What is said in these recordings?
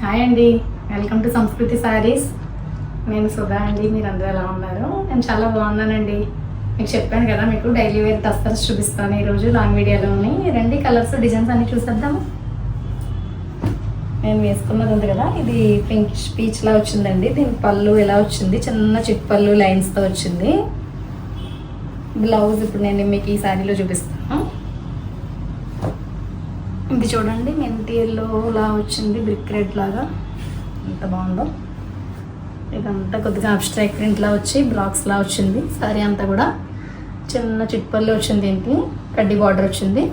Hi అండి, welcome to సంస్కృతి శారీస్. నేను సుధా అండి. మీరు అందరూ ఎలా ఉన్నారు? నేను చాలా బాగున్నానండి. మీకు చెప్పాను కదా, మీకు డైలీ వేర్ దస్తర్స్ చూపిస్తాను ఈరోజు లాంగ్ వీడియోలోని. రెండు కలర్స్ డిజైన్స్ అన్ని చూసేద్దాము. నేను వేసుకున్నది ఉంది కదా, ఇది పింక్ పీచ్లా వచ్చిందండి. దీని పళ్ళు ఎలా వచ్చింది, చిన్న చిట్ పళ్ళు లైన్స్తో వచ్చింది. బ్లౌజ్ ఇప్పుడు నేను మీకు ఈ శారీలో చూపిస్తాను. ఇది చూడండి, మెంతి ఎల్లోలా వచ్చింది, బ్రిక్ రెడ్ లాగా. ఎంత బాగుందో. ఇదంతా కొద్దిగా అబ్స్ట్రాక్ట్ ప్రింట్లా వచ్చి బ్లాక్స్లా వచ్చింది. సారీ అంతా కూడా చిన్న చిట్పల్లి వచ్చింది. దీనికి కడ్డీ బార్డర్ వచ్చింది.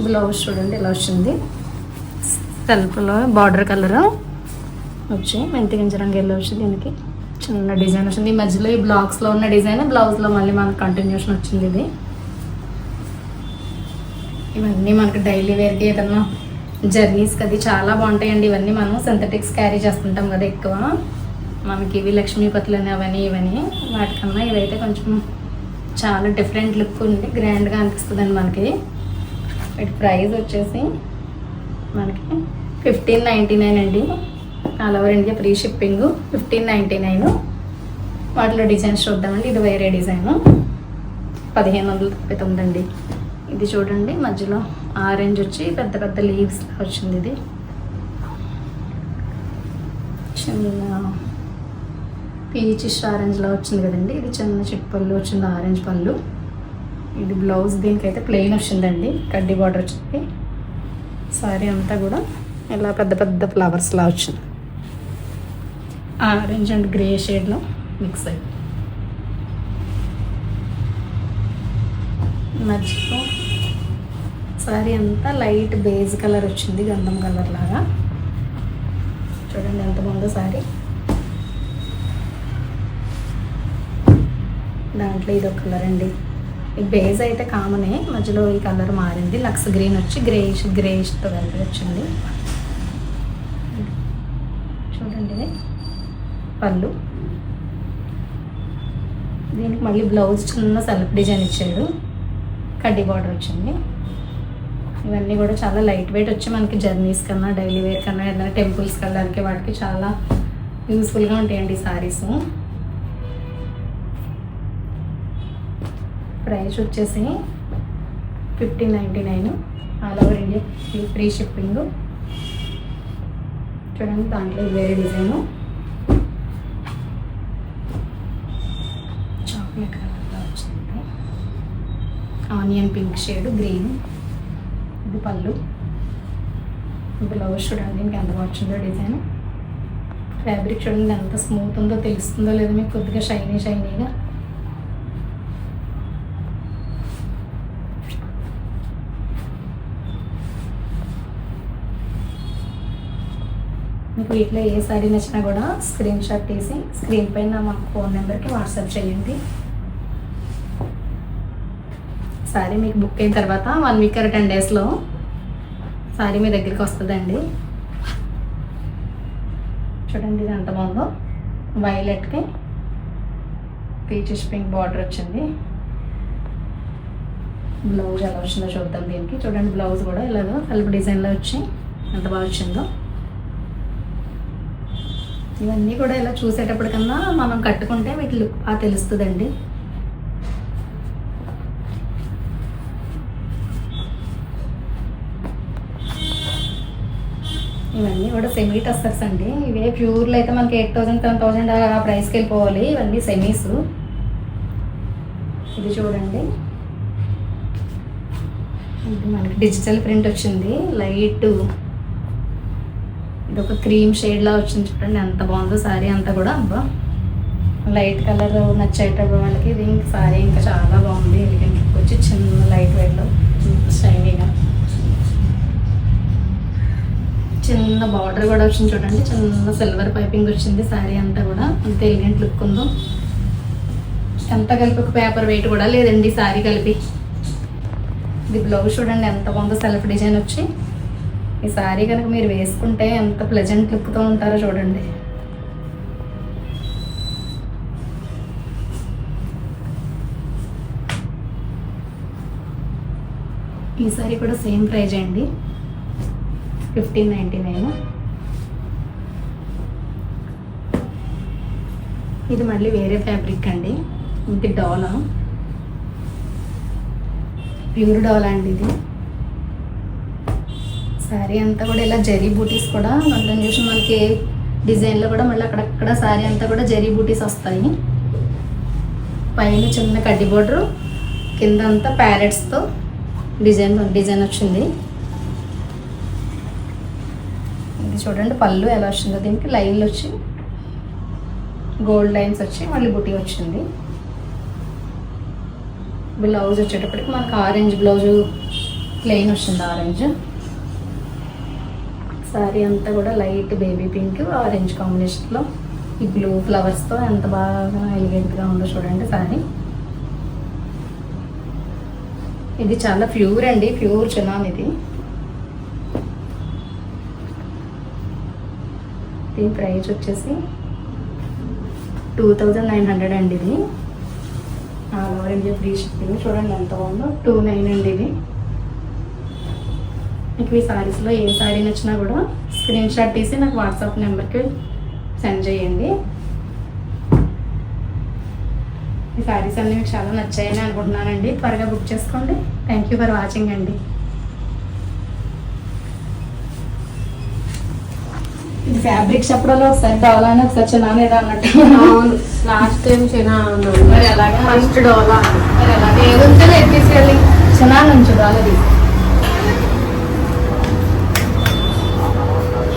బ్లౌజ్ చూడండి ఎలా వచ్చింది, సెల్ఫ్లో బార్డర్ కలర్ వచ్చి మెంతి గింజ రంగు ఎల్లో వచ్చి దీనికి చిన్న డిజైన్ వచ్చింది. ఈ మధ్యలో ఈ బ్లాక్స్లో ఉన్న డిజైన్ బ్లౌజ్లో మళ్ళీ మనకు కంటిన్యూషన్ వచ్చింది. ఇది ఇవన్నీ మనకు డైలీ వేర్కి ఏదన్నా జర్నీస్కి అది చాలా బాగుంటాయండి. ఇవన్నీ మనం సింథటిక్స్ క్యారీ చేస్తుంటాం కదా ఎక్కువ. మనకి ఇవి లక్ష్మీపతులని అవన్నీ ఇవన్నీ వాటికన్నా ఇవైతే కొంచెం చాలా డిఫరెంట్ లుక్ ఉంది, గ్రాండ్గా అనిపిస్తుందండి మనకి. వీటి ప్రైస్ వచ్చేసి మనకి 1599 అండి. All over India free shipping 1599. వాటిలో డిజైన్స్ చూద్దామండి. ఇది వేరే డిజైను 1599 అండి. ఇది చూడండి, మధ్యలో ఆరెంజ్ వచ్చి పెద్ద పెద్ద లీవ్స్ వచ్చింది. ఇది చిన్న పీచిష్ ఆరెంజ్లా వచ్చింది కదండి. ఇది చిన్న చిట్ పళ్ళు వచ్చింది, ఆరెంజ్ పళ్ళు. ఇది బ్లౌజ్ దీనికైతే ప్లెయిన్ వచ్చిందండి, కడ్డీ బార్డర్ వచ్చింది. సారీ అంతా కూడా ఇలా పెద్ద పెద్ద ఫ్లవర్స్లా వచ్చింది. ఆరెంజ్ అండ్ గ్రే షేడ్లో మిక్స్ అయ్యి మధ్యలో సారీ అంతా లైట్ బేజ్ కలర్ వచ్చింది, గంధం కలర్ లాగా. చూడండి ఎంత బాగుందో సారీ. దాంట్లో ఇది ఒక కలర్ అండి. ఈ బేజ్ అయితే కామనే, మధ్యలో ఈ కలర్ మారింది. లక్స్ గ్రీన్ వచ్చి గ్రేయిష్తో కలిపి వచ్చింది. చూడండి ఇది పళ్ళు. దీనికి మళ్ళీ బ్లౌజ్ చిన్న సెల్ఫ్ డిజైన్ ఇచ్చాడు, కడ్డీ బార్డర్ వచ్చింది. ఇవన్నీ కూడా చాలా లైట్ వెయిట్ వచ్చి మనకి జర్నీస్ కన్నా డైలీ వేర్ కన్నా ఏదైనా టెంపుల్స్కి వెళ్ళడానికి వాటికి చాలా యూస్ఫుల్గా ఉంటాయండి ఈ శారీస్. ప్రైస్ వచ్చేసి 1599. All over India free shipping. చూడండి దాంట్లో వేరే డిజైను చాక్లెట్ కలర్లో వచ్చింది. Onion pink shade green. ఇది పళ్ళు. బ్లౌజ్ చూడండి ఇంకా ఎంత వచ్చిందో డిజైన్. ఫ్యాబ్రిక్ చూడండి ఎంత స్మూత్ ఉందో, తెలుస్తుందో లేదో మీకు, కొద్దిగా షైనీగా. మీకు వీటిలో ఏ శారీ నచ్చినా కూడా స్క్రీన్ షాట్ తీసి స్క్రీన్ పైన మాకు ఫోన్ నెంబర్కి వాట్సాప్ చేయండి. సారీ మీకు బుక్ అయిన తర్వాత 1 వీక్ or 10 డేస్లో సారీ మీ దగ్గరికి వస్తుందండి. చూడండి ఇది ఎంత బాగుందో. వైలెట్కి పీచిష్ పింక్ బార్డర్ వచ్చింది. బ్లౌజ్ ఎలా వచ్చిందో చూద్దాం దీనికి. చూడండి బ్లౌజ్ కూడా ఇలాగో కలుపు డిజైన్లో వచ్చి ఎంత బాగా వచ్చిందో. ఇవన్నీ కూడా ఇలా చూసేటప్పటికన్నా మనం కట్టుకుంటే వీటి లుక్ బాగా తెలుస్తుందండి. ఇవన్నీ కూడా సెమీ టస్సర్స్ అండి. ఇవే ప్యూర్లో అయితే మనకి 8000 10,000 ఆ ప్రైస్కి వెళ్ళిపోవాలి. ఇవన్నీ సెమీస్. ఇది చూడండి, ఇది మనకి డిజిటల్ ప్రింట్ వచ్చింది. లైట్ ఇది ఒక క్రీమ్ షేడ్లా వచ్చింది. చూడండి ఎంత బాగుందో సారీ అంతా కూడా. అబ్బా, లైట్ కలర్ నచ్చేటప్పుడు వాళ్ళకి ఇది ఇంక సారీ ఇంకా చాలా బాగుంది. ఎలిగెంట్ వచ్చి చిన్న లైట్ వెయిట్లో షైనీగా చిన్న బార్డర్ కూడా వచ్చింది. చూడండి చిన్న సిల్వర్ పైపింగ్ వచ్చింది. శారీ అంతా కూడా అంత ఎలిగెంట్ లుక్ ఉందో. ఎంత కలిపి ఒక పేపర్ వెయిట్ కూడా లేదండి శారీ కలిపి. ఇది బ్లౌజ్ చూడండి ఎంత బాగుందో, సెల్ఫ్ డిజైన్ వచ్చి. ఈ శారీ కనుక మీరు వేసుకుంటే ఎంత ప్లెజెంట్ లుక్తో ఉంటారో చూడండి. ఈ శారీ కూడా సేమ్ ప్రైజ్ అండి. 1599. ఇది మళ్ళీ వేరే ఫ్యాబ్రిక్ అండి, ఇది డోలా, ప్యూర్ డోలా అండి ఇది. శారీ అంతా కూడా ఇలా జరీ బూటీస్ కూడా మళ్ళీ చూసి మనకి డిజైన్లో కూడా మళ్ళీ అక్కడక్కడ శారీ అంతా కూడా జరీ బూటీస్ వస్తాయి. పైన చిన్న కడ్డీ బోర్డరు, కింద అంతా ప్యారెట్స్తో డిజైన్ వచ్చింది. ఇది చూడండి పళ్ళు ఎలా వచ్చిందో, దీనికి లైన్లు వచ్చి గోల్డ్ లైన్స్ వచ్చి మళ్ళీ బుటీ వచ్చింది. బ్లౌజ్ వచ్చేటప్పటికి మనకు ఆరెంజ్ బ్లౌజు ప్లెయిన్ వచ్చింది, ఆరెంజ్. శారీ అంతా కూడా లైట్ బేబీ పింక్ ఆరెంజ్ కాంబినేషన్లో ఈ బ్లూ ఫ్లవర్స్తో ఎంత బాగా ఎలిగెంట్గా ఉందో చూడండి శారీ. ఇది చాలా ప్యూర్ అండి, ప్యూర్ చినాన్ ఇది. దీని ప్రైస్ వచ్చేసి 2900 అండి. ఇది all over India free shipping. చూడండి ఎంత బాగుందో, 29 అండి ఇది. మీకు ఈ శారీస్లో ఏ శారీ నచ్చినా కూడా స్క్రీన్ షాట్ తీసి నాకు వాట్సాప్ నెంబర్కి సెండ్ చేయండి. ఈ శారీస్ అన్నీ మీకు చాలా నచ్చాయని అనుకుంటున్నానండి. త్వరగా బుక్ చేసుకోండి. థ్యాంక్ యూ ఫర్ వాచింగ్ అండి. ఇది ఫ్యాబ్రిక్ చెప్పడంలో ఒకసారి డోలా అని ఒకసారి చిన్న ఏదో అన్నట్టు. అవును, లాస్ట్ టైం చిన్న మరి అలాగే ఫస్ట్ డోలా. మరి అలాగే ఏది ఉంటే లేదు తీసుకెళ్ళి చిన్న నుంచి డోలాది.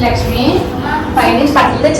లక్ష్మి పైనుంచి బట్టలు తెచ్చి